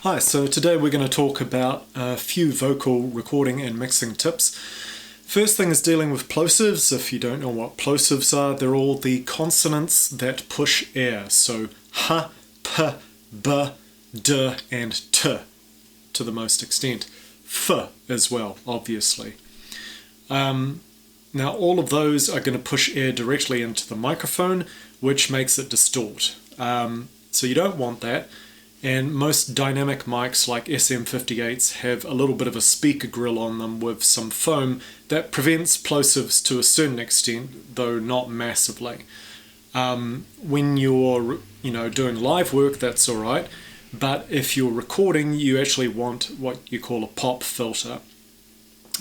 Hi, so today we're going to talk about a few vocal recording and mixing tips. First thing is dealing with plosives. If you don't know what plosives are, they're all the consonants that push air. So h, p, b, d, and t to the most extent. F as well, obviously. Now all of those are going to push air directly into the microphone, which makes it distort. So you don't want that. And most dynamic mics like SM58s have a little bit of a speaker grill on them with some foam that prevents plosives to a certain extent, though not massively. When you're doing live work, that's alright, but if you're recording, you actually want what you call a pop filter.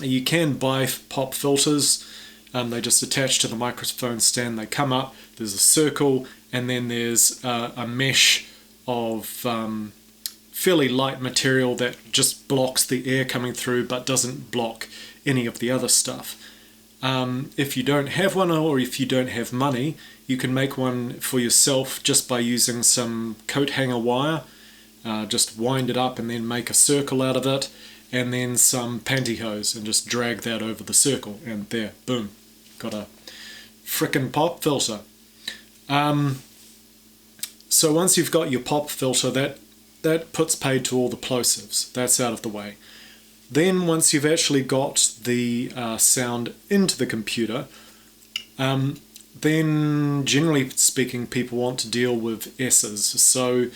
You can buy pop filters. They just attach to the microphone stand, they come up, there's a circle, and then there's a mesh of fairly light material that just blocks the air coming through but doesn't block any of the other stuff. If you don't have one, or if you don't have money, you can make one for yourself just by using some coat hanger wire. Just wind it up and then make a circle out of it, and then some pantyhose and just drag that over the circle, and there, boom, got a frickin' pop filter. So once you've got your pop filter, that puts paid to all the plosives. That's out of the way. Then once you've actually got the sound into the computer, then generally speaking people want to deal with S's. So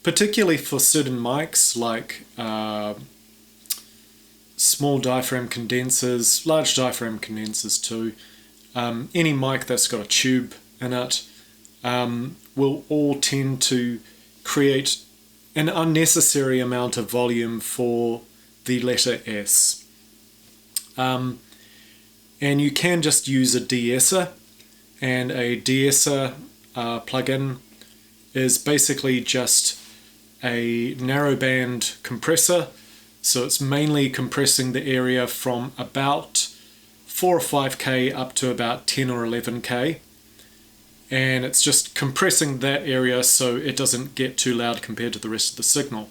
particularly for certain mics like small diaphragm condensers, large diaphragm condensers too, any mic that's got a tube in it, will all tend to create an unnecessary amount of volume for the letter S. And you can just use a de-esser, and a de-esser plugin is basically just a narrowband compressor, so it's mainly compressing the area from about 4 or 5k up to about 10 or 11k. And it's just compressing that area so it doesn't get too loud compared to the rest of the signal.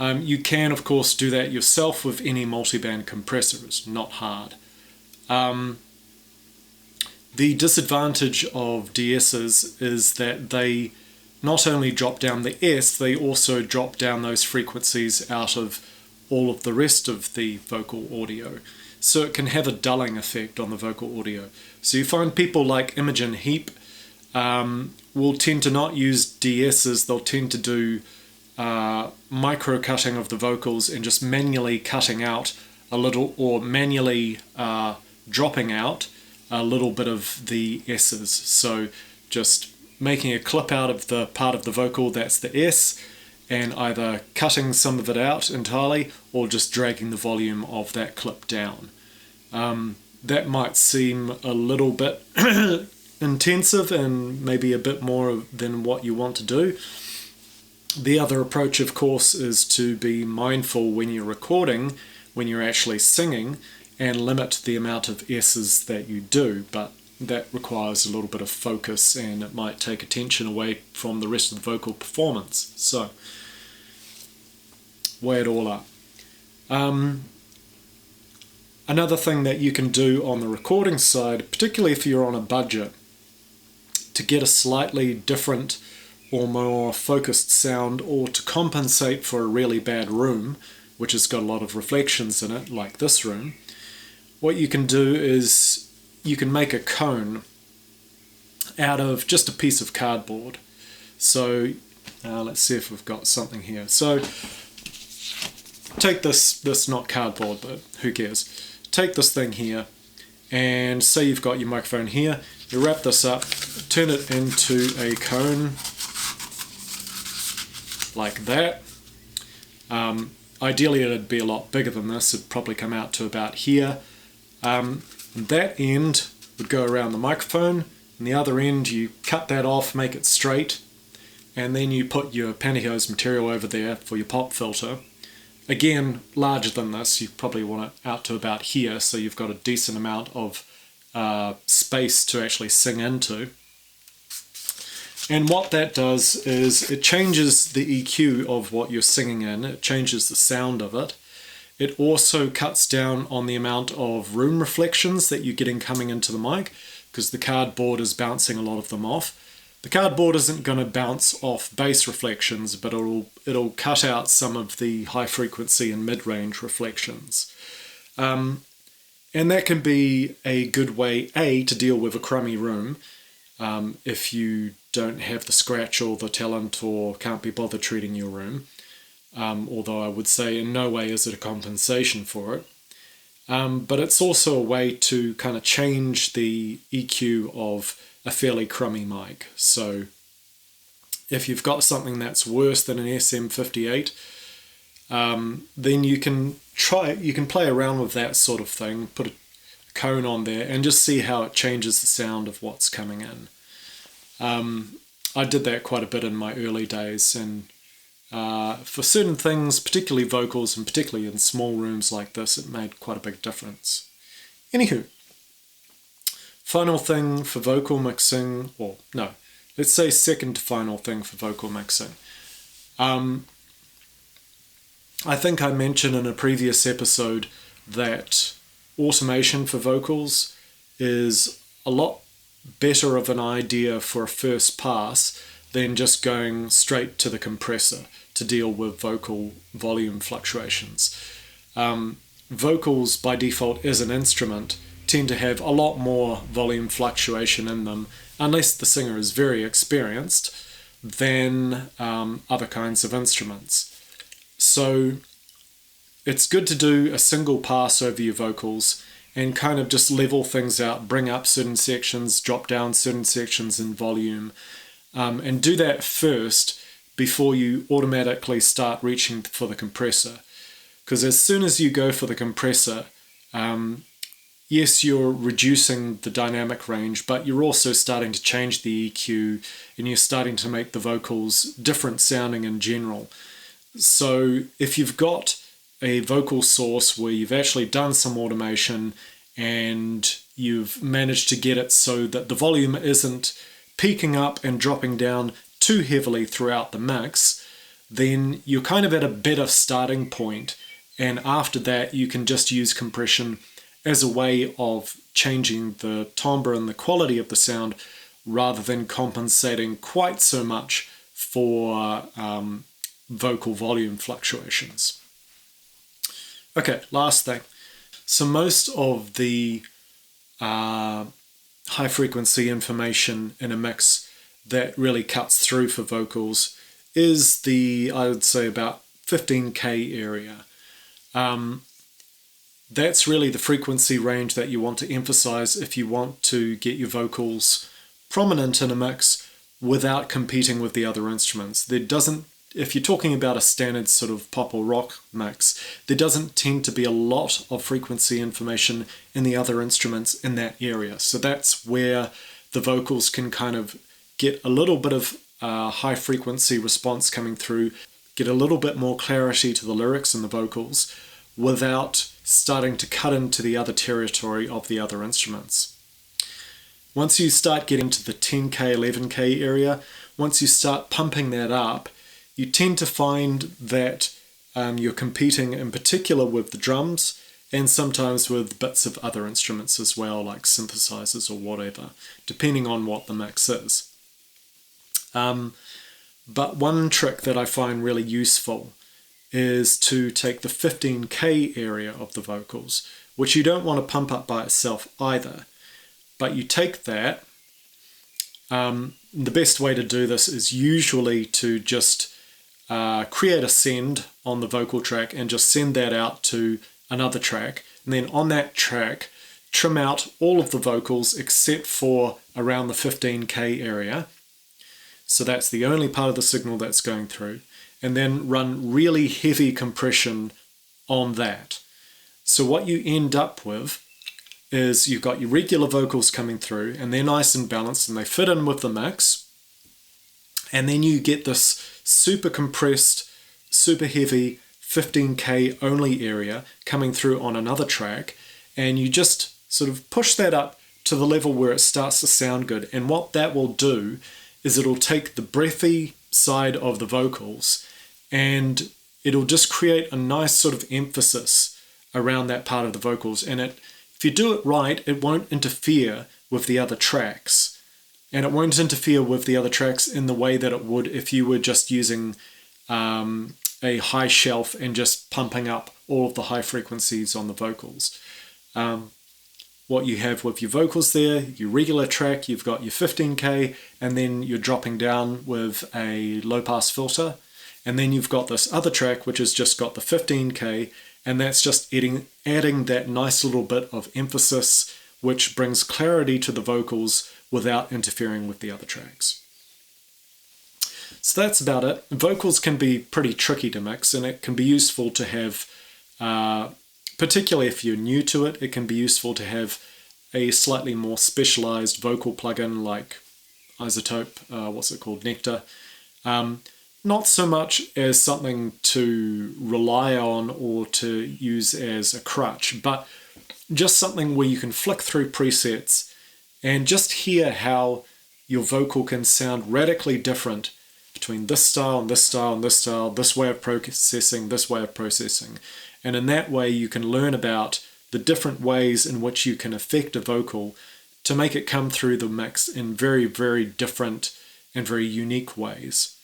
You can of course do that yourself with any multiband compressor. It's not hard. The disadvantage of de-essers is that they not only drop down the S, they also drop down those frequencies out of all of the rest of the vocal audio. So it can have a dulling effect on the vocal audio. So you find people like Imogen Heap will tend to not use de-essers. They'll tend to do micro cutting of the vocals and just manually cutting out a little, or manually dropping out a little bit of the S's. So just making a clip out of the part of the vocal that's the S, and either cutting some of it out entirely or just dragging the volume of that clip down. That might seem a little bit intensive and maybe a bit more than what you want to do. The other approach, of course, is to be mindful when you're recording, when you're actually singing, and limit the amount of S's that you do, but that requires a little bit of focus and it might take attention away from the rest of the vocal performance. So, weigh it all up. Another thing that you can do on the recording side, particularly if you're on a budget, to get a slightly different or more focused sound, or to compensate for a really bad room, which has got a lot of reflections in it, like this room, what you can do is you can make a cone out of just a piece of cardboard. So let's see if we've got something here. So take this not cardboard, but who cares. Take this thing here, and say you've got your microphone here, you wrap this up, turn it into a cone like that. Ideally it'd be a lot bigger than this. It'd probably come out to about here. That end would go around the microphone, and the other end you cut that off, make it straight, and then you put your pantyhose material over there for your pop filter. Again, larger than this, you probably want it out to about here, so you've got a decent amount of space to actually sing into. And what that does is it changes the EQ of what you're singing in. It changes the sound of it. It also cuts down on the amount of room reflections that you're getting coming into the mic, because the cardboard is bouncing a lot of them off. The cardboard isn't going to bounce off bass reflections, but it'll cut out some of the high frequency and mid-range reflections. And that can be a good way, to deal with a crummy room, if you don't have the scratch or the talent or can't be bothered treating your room. Although I would say in no way is it a compensation for it. But it's also a way to kind of change the EQ of a fairly crummy mic. So if you've got something that's worse than an SM58, then you can play around with that sort of thing, put a cone on there and just see how it changes the sound of what's coming in. I did that quite a bit in my early days, and for certain things, particularly vocals, and particularly in small rooms like this, it made quite a big difference. Anywho, final thing for vocal mixing, or no, let's say second to final thing for vocal mixing. I think I mentioned in a previous episode that automation for vocals is a lot better of an idea for a first pass than just going straight to the compressor to deal with vocal volume fluctuations. Vocals by default as an instrument tend to have a lot more volume fluctuation in them, unless the singer is very experienced, than other kinds of instruments. So it's good to do a single pass over your vocals and kind of just level things out, bring up certain sections, drop down certain sections in volume, and do that first before you automatically start reaching for the compressor. Because as soon as you go for the compressor, yes, you're reducing the dynamic range, but you're also starting to change the EQ, and you're starting to make the vocals different sounding in general. So if you've got a vocal source where you've actually done some automation and you've managed to get it so that the volume isn't peaking up and dropping down too heavily throughout the mix, then you're kind of at a better starting point, and after that you can just use compression as a way of changing the timbre and the quality of the sound rather than compensating quite so much for vocal volume fluctuations. Okay, last thing. So most of the high frequency information in a mix that really cuts through for vocals is the, I would say, about 15K area. That's really the frequency range that you want to emphasize if you want to get your vocals prominent in a mix without competing with the other instruments. If you're talking about a standard sort of pop or rock mix, there doesn't tend to be a lot of frequency information in the other instruments in that area. So that's where the vocals can kind of get a little bit of high frequency response coming through, get a little bit more clarity to the lyrics and the vocals without starting to cut into the other territory of the other instruments. Once you start getting to the 10K, 11K area, once you start pumping that up, you tend to find that you're competing in particular with the drums and sometimes with bits of other instruments as well, like synthesizers or whatever, depending on what the mix is. But one trick that I find really useful is to take the 15K area of the vocals, which you don't want to pump up by itself either, but you take that. The best way to do this is usually to just create a send on the vocal track and just send that out to another track, and then on that track trim out all of the vocals except for around the 15K area. So that's the only part of the signal that's going through, and then run really heavy compression on that. So what you end up with is you've got your regular vocals coming through and they're nice and balanced and they fit in with the mix, and then you get this super compressed, super heavy 15K only area coming through on another track, and you just sort of push that up to the level where it starts to sound good. And what that will do is it'll take the breathy side of the vocals and it'll just create a nice sort of emphasis around that part of the vocals. And if you do it right, it won't interfere with the other tracks. And it won't interfere with the other tracks in the way that it would if you were just using a high shelf and just pumping up all of the high frequencies on the vocals. What you have with your vocals there, your regular track, you've got your 15K, and then you're dropping down with a low pass filter. And then you've got this other track which has just got the 15K, and that's just adding that nice little bit of emphasis which brings clarity to the vocals without interfering with the other tracks. So that's about it. Vocals can be pretty tricky to mix, and it can be useful to have, particularly if you're new to it, it can be useful to have a slightly more specialized vocal plugin like iZotope, what's it called, Nectar. Not so much as something to rely on or to use as a crutch, but just something where you can flick through presets and just hear how your vocal can sound radically different between this style and this style and this style, this way of processing, this way of processing. And in that way you can learn about the different ways in which you can affect a vocal to make it come through the mix in very, very different and very unique ways.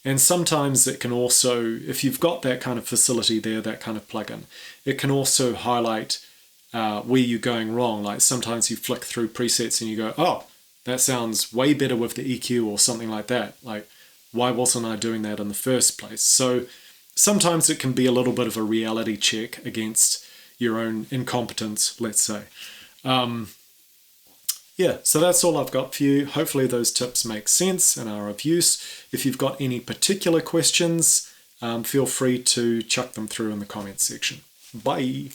And sometimes it can also, if you've got that kind of facility there, that kind of plugin, it can also highlight where you're going wrong. Like sometimes you flick through presets and you go, oh, that sounds way better with the EQ or something like that. Like, why wasn't I doing that in the first place? So sometimes it can be a little bit of a reality check against your own incompetence, let's say. Yeah, so that's all I've got for you. Hopefully those tips make sense and are of use. If you've got any particular questions, feel free to chuck them through in the comments section. Bye!